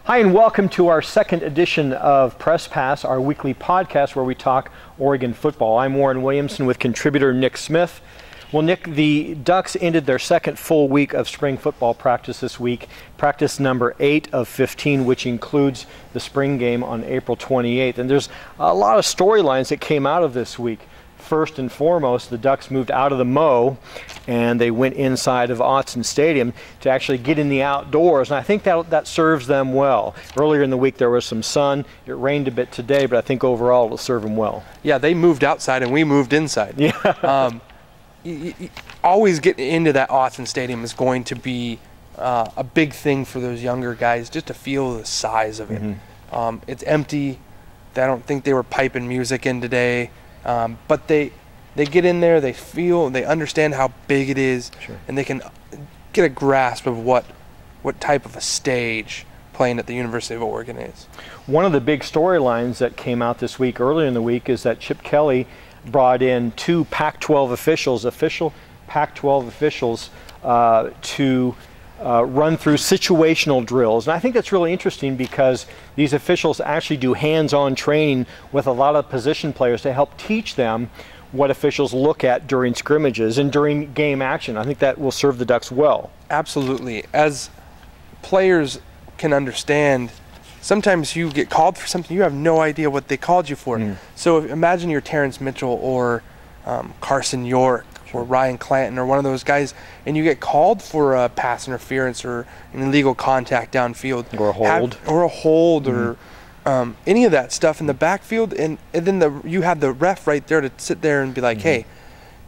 Hi, and welcome to our second edition of Press Pass, our weekly podcast where we talk Oregon football. I'm Warren Williamson with contributor Nick Smith. Well, Nick, the Ducks ended their second full week of spring football practice this week, practice number 8 of 15, which includes the spring game on April 28th. And there's a lot of storylines that came out of this week. First and foremost, the Ducks moved out of the Mo and they went inside of Autzen Stadium to actually get in the outdoors, and I think that serves them well. Earlier in the week there was some sun. It rained a bit today, but I think overall it'll serve them well. Yeah, they moved outside and we moved inside. Yeah. Always getting into that Autzen Stadium is going to be a big thing for those younger guys, just to feel the size of it. Mm-hmm. It's empty. I don't think they were piping music in today. But they get in there, they feel, they understand how big it is, sure, and they can get a grasp of what type of a stage playing at the University of Oregon is. One of the big storylines that came out this week, earlier in the week, is that Chip Kelly brought in 2 Pac-12 official Pac-12 officials to run through situational drills. And I think that's really interesting because these officials actually do hands-on training with a lot of position players to help teach them what officials look at during scrimmages and during game action. I think that will serve the Ducks well. Absolutely. As players can understand, sometimes you get called for something, you have no idea what they called you for. So imagine you're Terrence Mitchell or Carson York, or Ryan Clanton, or one of those guys, and you get called for a pass interference or an illegal contact downfield, or a hold, or any of that stuff in the backfield, and then you have the ref right there to sit there and be like, hey,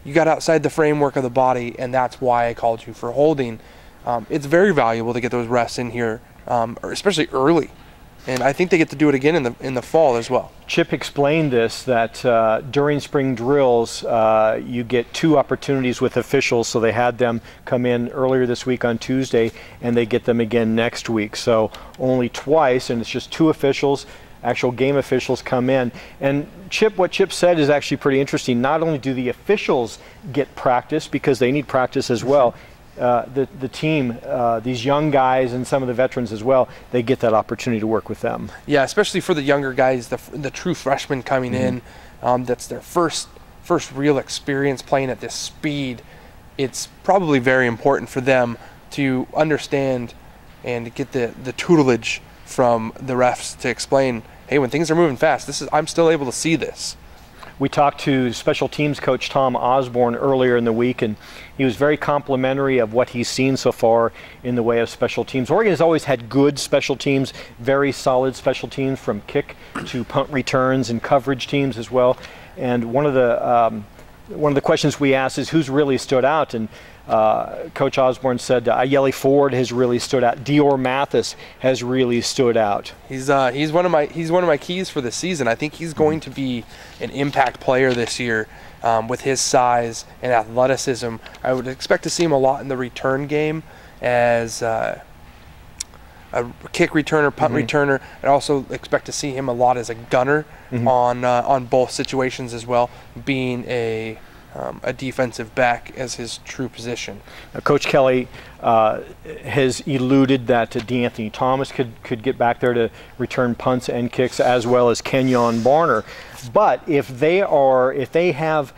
you got outside the framework of the body, and that's why I called you for holding. It's very valuable to get those refs in here, especially early. And I think they get to do it again in the fall as well. Chip explained this, that during spring drills, you get 2 opportunities with officials. So they had them come in earlier this week on Tuesday, and they get them again next week. So only twice, and it's just 2 officials, actual game officials come in. And what Chip said is actually pretty interesting. Not only do the officials get practice, because they need practice as well, the team, these young guys and some of the veterans as well, they get that opportunity to work with them. Yeah, especially for the younger guys, the true freshmen coming in, that's their first real experience playing at this speed. It's probably very important for them to understand and get the tutelage from the refs to explain, hey, when things are moving fast, I'm still able to see this. We talked to special teams coach Tom Osborne earlier in the week, and he was very complimentary of what he's seen so far in the way of special teams. Oregon has always had good special teams, very solid special teams, from kick to punt returns and coverage teams as well. And one of the questions we asked is who's really stood out, and Coach Osborne said Ayeli Ford has really stood out. Dior Mathis has really stood out. He's one of my keys for the season. I think he's going to be an impact player this year with his size and athleticism. I would expect to see him a lot in the return game as a kick returner, punt returner. I'd also expect to see him a lot as a gunner on both situations as well, being a defensive back as his true position. Coach Kelly has eluded that DeAnthony Thomas could get back there to return punts and kicks, as well as Kenyon Barner. But if they have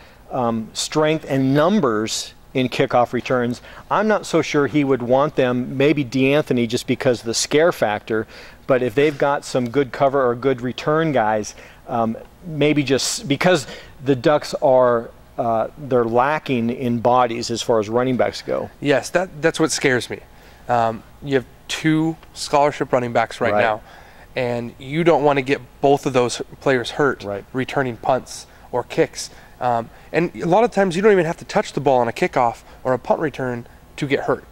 strength and numbers in kickoff returns, I'm not so sure he would want them, maybe DeAnthony just because of the scare factor, but if they've got some good cover or good return guys, maybe just because the Ducks are they're lacking in bodies as far as running backs go. Yes, that's what scares me. You have 2 scholarship running backs right now, and you don't want to get both of those players hurt returning punts or kicks. And a lot of times you don't even have to touch the ball on a kickoff or a punt return to get hurt.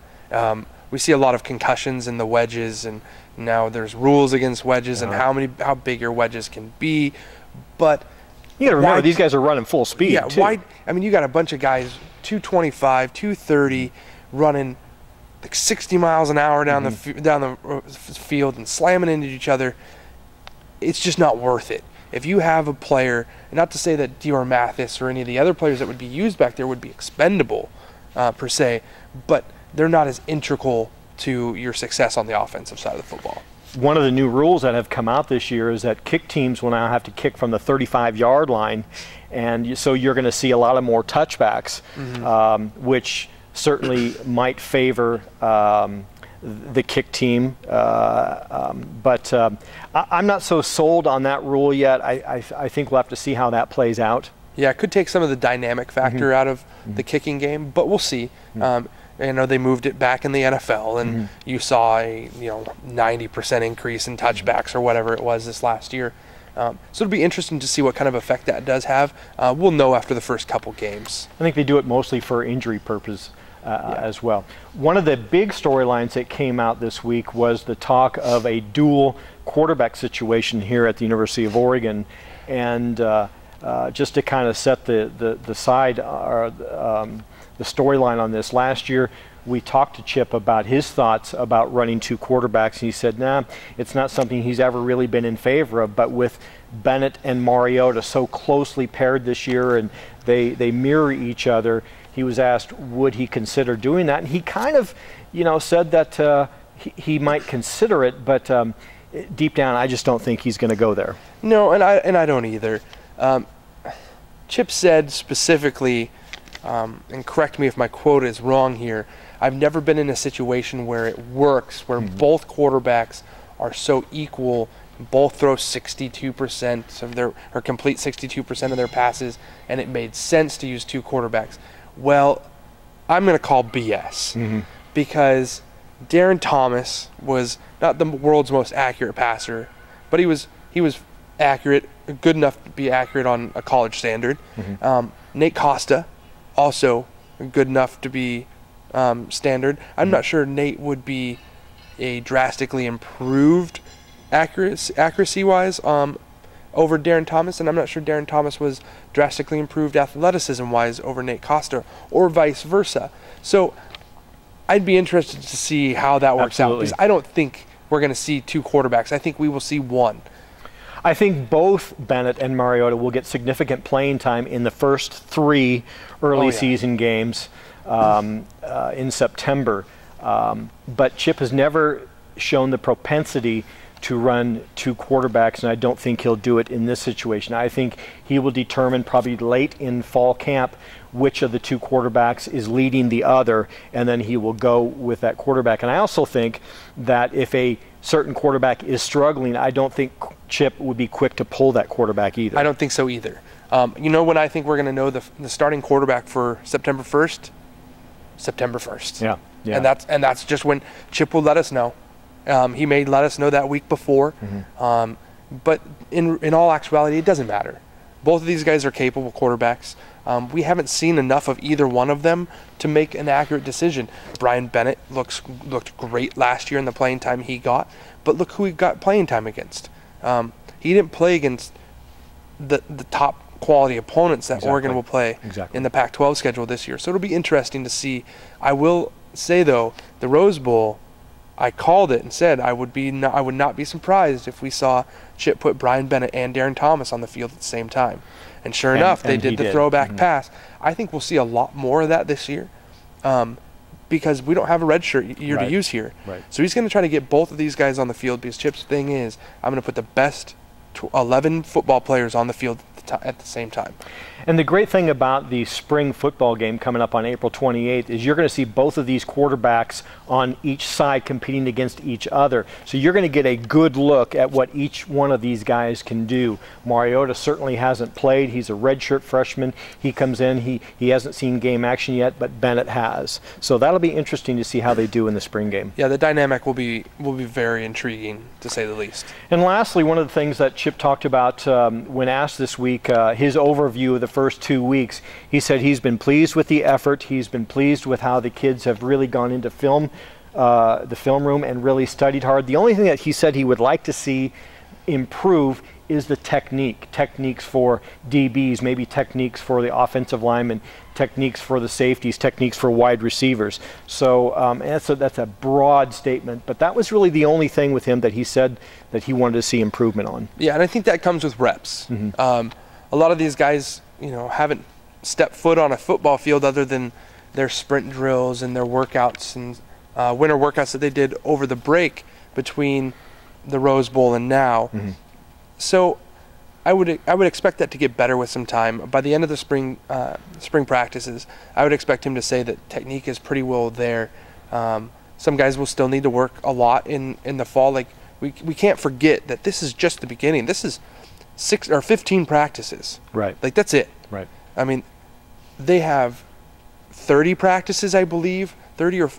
We see a lot of concussions in the wedges, and now there's rules against wedges and how big your wedges can be. But you got to remember, these guys are running full speed. Yeah, too. I mean, you got a bunch of guys, 225, 230, running like 60 miles an hour down the field and slamming into each other. It's just not worth it. If you have a player, and not to say that Dior Mathis or any of the other players that would be used back there would be expendable per se, but they're not as integral to your success on the offensive side of the football. one of the new rules that have come out this year is that kick teams will now have to kick from the 35-yard line, and so you're going to see a lot of more touchbacks, which certainly might favor the kick team. But I'm not so sold on that rule yet. I think we'll have to see how that plays out. Yeah, it could take some of the dynamic factor out of the kicking game, but we'll see. You know, they moved it back in the NFL, and you saw a 90% increase in touchbacks or whatever it was this last year. So it'll be interesting to see what kind of effect that does have. We'll know after the first couple games. I think they do it mostly for injury purpose as well. One of the big storylines that came out this week was the talk of a dual quarterback situation here at the University of Oregon, and just to kind of set the side or the storyline on this, last year we talked to Chip about his thoughts about running two quarterbacks, and he said, nah, it's not something he's ever really been in favor of, but with Bennett and Mariota so closely paired this year and they mirror each other, he was asked would he consider doing that, and he kind of said that he might consider it, but deep down I just don't think he's going to go there. No, and I don't either. Chip said specifically, and correct me if my quote is wrong here, I've never been in a situation where it works, where both quarterbacks are so equal, both throw 62% of their, or complete 62% of their passes, and it made sense to use two quarterbacks. Well, I'm going to call BS, because Darren Thomas was not the world's most accurate passer, but he was accurate, good enough to be accurate on a college standard. Nate Costa, also good enough to be standard. I'm not sure Nate would be a drastically improved accuracy-wise over Darren Thomas, and I'm not sure Darren Thomas was drastically improved athleticism-wise over Nate Costa, or vice versa. So I'd be interested to see how that works out, because I don't think we're going to see two quarterbacks. I think we will see one. I think both Bennett and Mariota will get significant playing time in the first three early season games in September. But Chip has never shown the propensity to run two quarterbacks, and I don't think he'll do it in this situation. I think he will determine probably late in fall camp which of the two quarterbacks is leading the other, and then he will go with that quarterback. And I also think that if a certain quarterback is struggling, I don't think Chip would be quick to pull that quarterback either. I don't think so either. When I think we're going to know the starting quarterback for September 1st? September 1st. Yeah. And that's just when Chip will let us know. He may let us know that week before. But in all actuality, it doesn't matter. Both of these guys are capable quarterbacks. We haven't seen enough of either one of them to make an accurate decision. Brian Bennett looked great last year in the playing time he got, but look who he got playing time against. He didn't play against the top quality opponents that Oregon will play in the Pac-12 schedule this year. So it'll be interesting to see. I will say, though, the Rose Bowl, I called it and said I would not be surprised if we saw Chip put Brian Bennett and Darren Thomas on the field at the same time. And sure enough, they did the throwback pass. I think we'll see a lot more of that this year, because we don't have a redshirt year to use here. So he's going to try to get both of these guys on the field, because Chip's thing is, I'm going to put the best 11 football players on the field at the same time. And the great thing about the spring football game coming up on April 28th is you're going to see both of these quarterbacks on each side competing against each other. So you're going to get a good look at what each one of these guys can do. Mariota certainly hasn't played. He's a redshirt freshman. He comes in. He hasn't seen game action yet, but Bennett has. So that'll be interesting to see how they do in the spring game. Yeah, the dynamic will be very intriguing, to say the least. And lastly, one of the things that Chip talked about when asked this week, his overview of the first 2 weeks, he said he's been pleased with the effort. He's been pleased with how the kids have really gone into the film room and really studied hard. The only thing that he said he would like to see improve is the techniques for DBs, maybe techniques for the offensive linemen, techniques for the safeties, techniques for wide receivers. So that's a broad statement, but that was really the only thing with him that he said that he wanted to see improvement on. Yeah, and I think that comes with reps. A lot of these guys, haven't stepped foot on a football field other than their sprint drills and their workouts and winter workouts that they did over the break between the Rose Bowl and now. So I would expect that to get better with some time. By the end of the spring practices, I would expect him to say that technique is pretty well there. Some guys will still need to work a lot in the fall. Like we can't forget that this is just the beginning. This is 6 or 15 practices. Right. Like that's it. Right. I mean, they have 30 practices, I believe, 30 or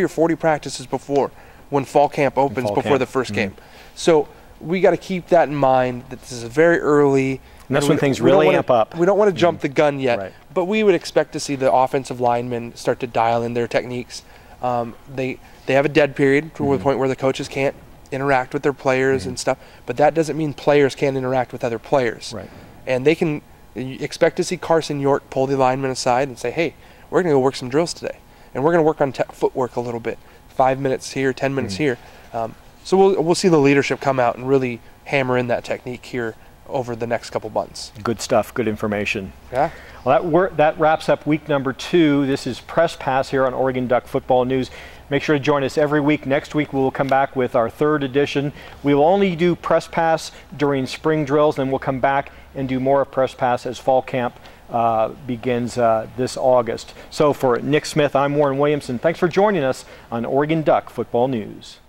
40 practices before when fall camp opens before the first game. So we got to keep that in mind that this is very early. And that's when things really amp up. We don't want to jump the gun yet, Right. but we would expect to see the offensive linemen start to dial in their techniques. They have a dead period to the point where the coaches can't interact with their players and stuff, but that doesn't mean players can't interact with other players. Right. And they can expect to see Carson York pull the lineman aside and say, hey, we're going to go work some drills today, and we're going to work on footwork a little bit, 5 minutes here, 10 minutes here. So we'll see the leadership come out and really hammer in that technique here over the next couple months. Good stuff, good information. Yeah. Well, that wraps up week number 2. This is Press Pass here on Oregon Duck Football News. Make sure to join us every week. Next week we will come back with our 3rd edition. We will only do Press Pass during spring drills, then we'll come back and do more of Press Pass as fall camp begins this August. So for Nick Smith, I'm Warren Williamson. Thanks for joining us on Oregon Duck Football News.